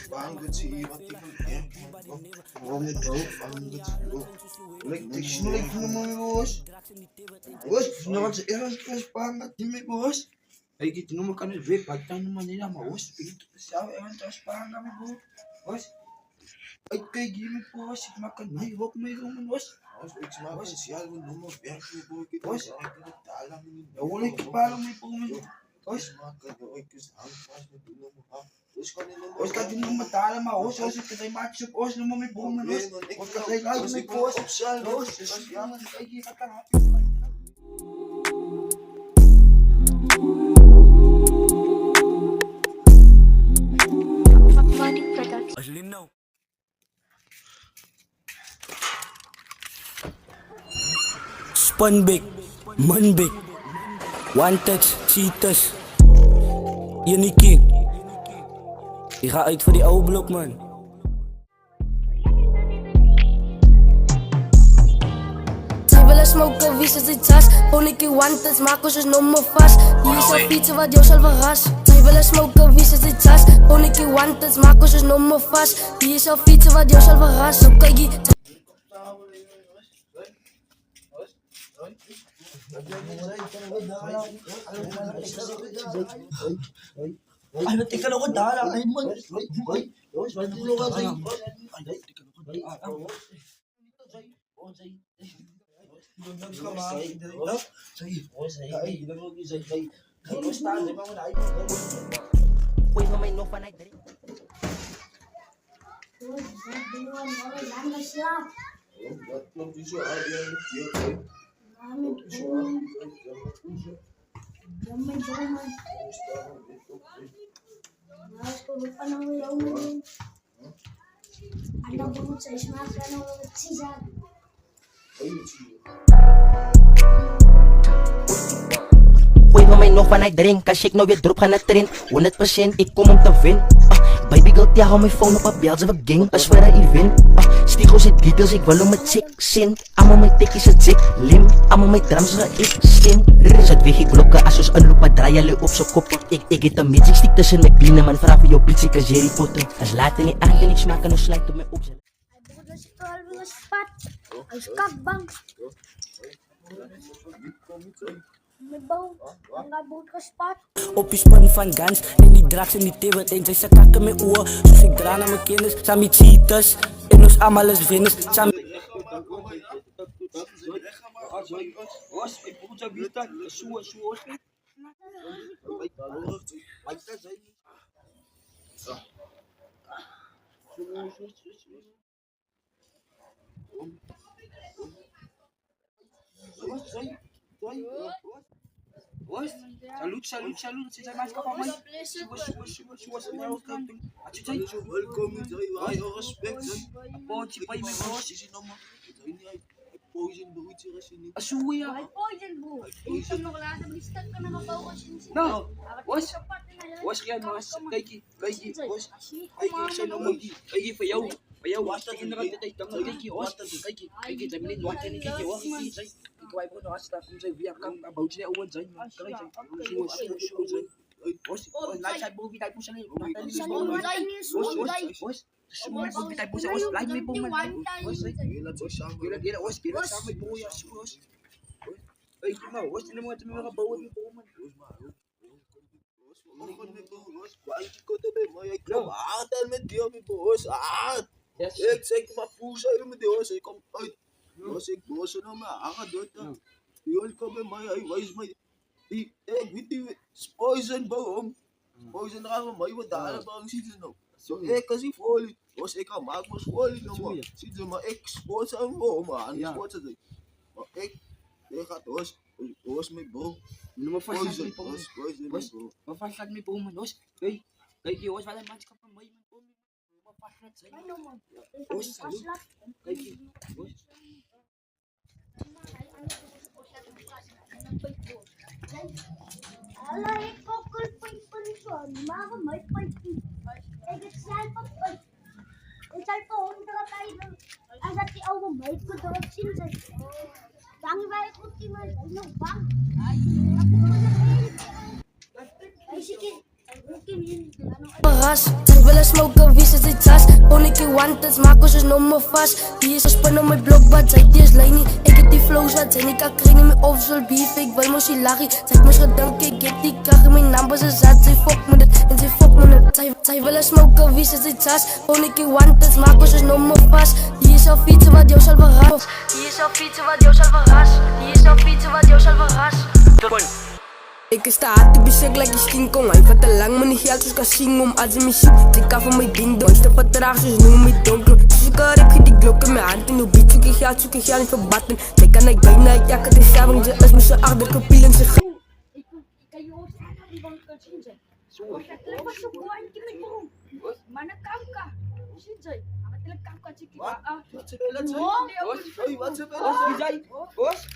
Parang good si Iwa, tingnan mo. Marami daw, parang good si Iwa. Like, text mo like naman yung boss. Boss, naman sa Eros, boss, parang at di may boss. Ay, gitu naman ka na, Vic, pagtan naman nila, boss. Pinito pa siya, ewan, tapos parang kami, boss. Ay, kay gimmick, boss, makan, may wak may ruman, boss. Boss, boss, siya, naman, biyak mo, boss. Wala yung parang may pumunod. Boss, Os ka din mo matala ma os os ka match os no may buman os os ka kay ay may os os kay kita ka Linaw. Spanbik, Manbik, Wanted, Cheetahs, Yannick. Ik ga uit voor die oude blok, man. Zij willen smoken, wie ze zit zas. Ponikie wanted, maken ze nummer vast. Hier is al fietsen wat jou zal verras. Zij willen smoken, wie ze zit zas. Ponikie wanted, maken ze nummer vast. Hier is al fietsen wat jou zal verras. Zo kijk je. Ay, tika na ko dala. Ay, man. Uy, mamay nog vanuit de ring, kan shake nou weer drop gaan naar train 100% ik kom om te win. Baby girl, ja, hou mijn phone op, bel ze wat gang, als voor een event. Stigo zit details, ik wil om het chick zin. Amo mijn tikkies het zit lim, amo mijn drums ga ik stem. Zet weg ik blokken, als een loop, maar draai je op z'n kop. Ik eet een magic stick tussen mijn binnen, man, vraag voor jou blitz, ik als Jerry Potter. Als later niet aan, ik smaken, nou sluit op mijn op. Op je span van Gans en die drugs en die tebel en zij kakken met oor. Zoals ik draai naar mijn kinders, Sammy Cheetahs en ons allemaal is winners. Salute, since I'm asking for money. She was in there, okay. Welcome, I respect. Bochi, pay me, boss. Poison bullshit kasi ni. Asuwi ah. Ay, poison bro. Ito mo klase, mag-start ka na mag-focus yun sila. No, was kaya mga kaiki, was. Ay, siya naman. Kaiki, payaw. Was tayo na kaya tayo tangal. Kaiki, sa minute, was tayo ni kaiki, was. Ikaw ay po na hasta kung sa'yo biyak kang about siya uwan sa'yo. Was, light side movie tayo po siya ngayon. Was. Sumay po tayo po sa was. Light may po man. Gila, sa may po ya. Was. Ay, kima, was. Tinan mo nga mga bawat may po man. Ik maar poes met die ik kom uit. Ik boos nou maar aangedood. Jullie komen mij, hij wijst mij. Ik weet die poison boom. Poison gaan we mij wat daar bang zitten nou. Zo ik als ik folie. Was ik aan maak was folie nou man. Ziet ze maar ik sport aan boom man. Ik sport ze. Maar ik gaat was met boom. Nummer 5 Poison. Maar vast gaat met bomen, was. Kijk, je was wel een maatschap van mij met bomen. Maar vast gaat zijn. Was, kijk je, was. Ala, ik kokkel pension. Maar may pension. Ik het zelf op. Ik zal voor 100 tijd. Als dat die oude meid moet erop zien zijn. Dan wij goed die maar nog bang. Hij zit in. Ras, zij willen smoken, wie ze zit zas. Ponnetje wanted, maken ze nummer vast. Die is een spin op mijn blok, wat zij die is lijn niet. Ik heb die flows, wat zij niet kan krijgen. Niet of zo beef, ik wil moest lachen. Zij heeft me gedankt, ik heb die kracht in mijn naam, ze zat. Zij fuck me dit en zij fuck me dit. Zij willen smoken, wie ze zit zas. Ponnetje wanted, maken ze nummer vast. Die is al fietsen, wat jou zal verrassen. Die is al fietsen, wat jou zal verrassen. Die is al fietsen, wat jou zal verrassen. Ik is te hard, ik ben sick like die skin kong. Hij vat te lang, maar niet geld, dus kan zien om als je me ziet. Ik kan van mijn ding doen. Stap wat traag, dus noem me donker. Dus ik heb je die glok in mijn hand. En hoe beat zoek ik geld niet verbatten. Zij kan ik bijna, ja, ik had de saving. Ze is me zo achter, kapil en ze gaat. Ik kan je ook zeggen, die van kan zien zijn. Ik was zo mooi, ik heb niet waarom. Maar een kamka. Zien zij. Maar een kamka, zie ik. Wat ze willen, hey, wat ze willen, Bos?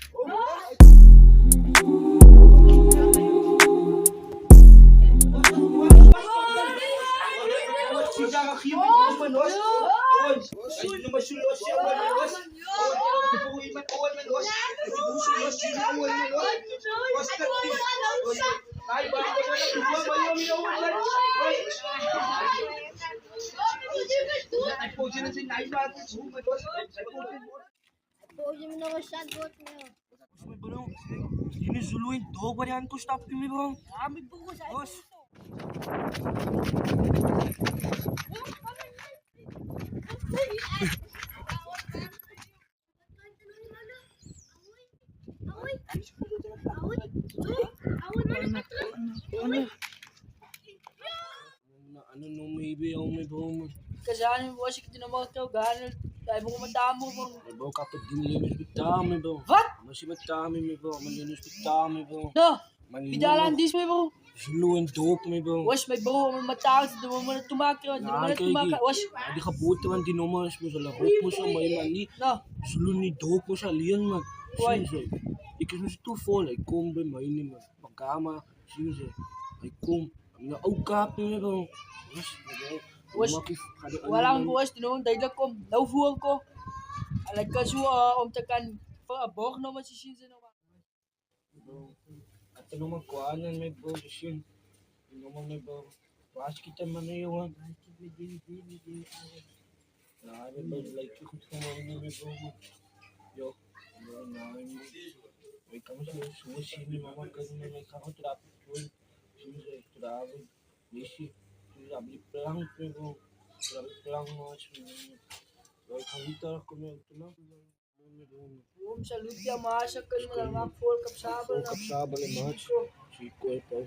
Pwede mo na ko shot bot mo. Ini Zuluin dog barian ko stop kami bro. Kami buko sa Bos. Ano nung maybe ako may bro. Kasalanan mo kasi kita naman ito, gano'n. Dahil mo kumatamo mo. Bro kapag dinilinis bitami bro. What? Masih bitami mi bro. Malinis bitami bro. No, bidalan dis mo bro. Zuluin dog mi bro. Was may bro, may matawag sa damo mo na tumakyo. Hindi mo na tumakyo. Was, Di ka buti man dinomas mo sa lahok mo siya may mali. no. Zulun ni dog mo siya liyan man. Why? Sinse. Ikas mo si tufol ay kumbe may ni man. Pagkama. Sinse. Ay kum. Ang naugkap mi bro. Was, wala akong buwas, tinawang dahil ko. Naufuhan ko. Alag ka suwa, umtakan. Abok naman si Shinza naman. At ano magkuhanan may bro. Sin. Ano man may bro. Paas kita man na yun. Naamin ba like ko kung ano may bro. Yo. Naamin mo. May kamo siya susi ni mama kasi may kamo trapik po. Sinse. Trapik. Nisi. Abli pelang may bro. Trapik pelang mo. Ay kalita ko may ito Sa Lutia, maasyak ka naman. Mga full cup sabal na. Kapsabal ang match. Chico ito.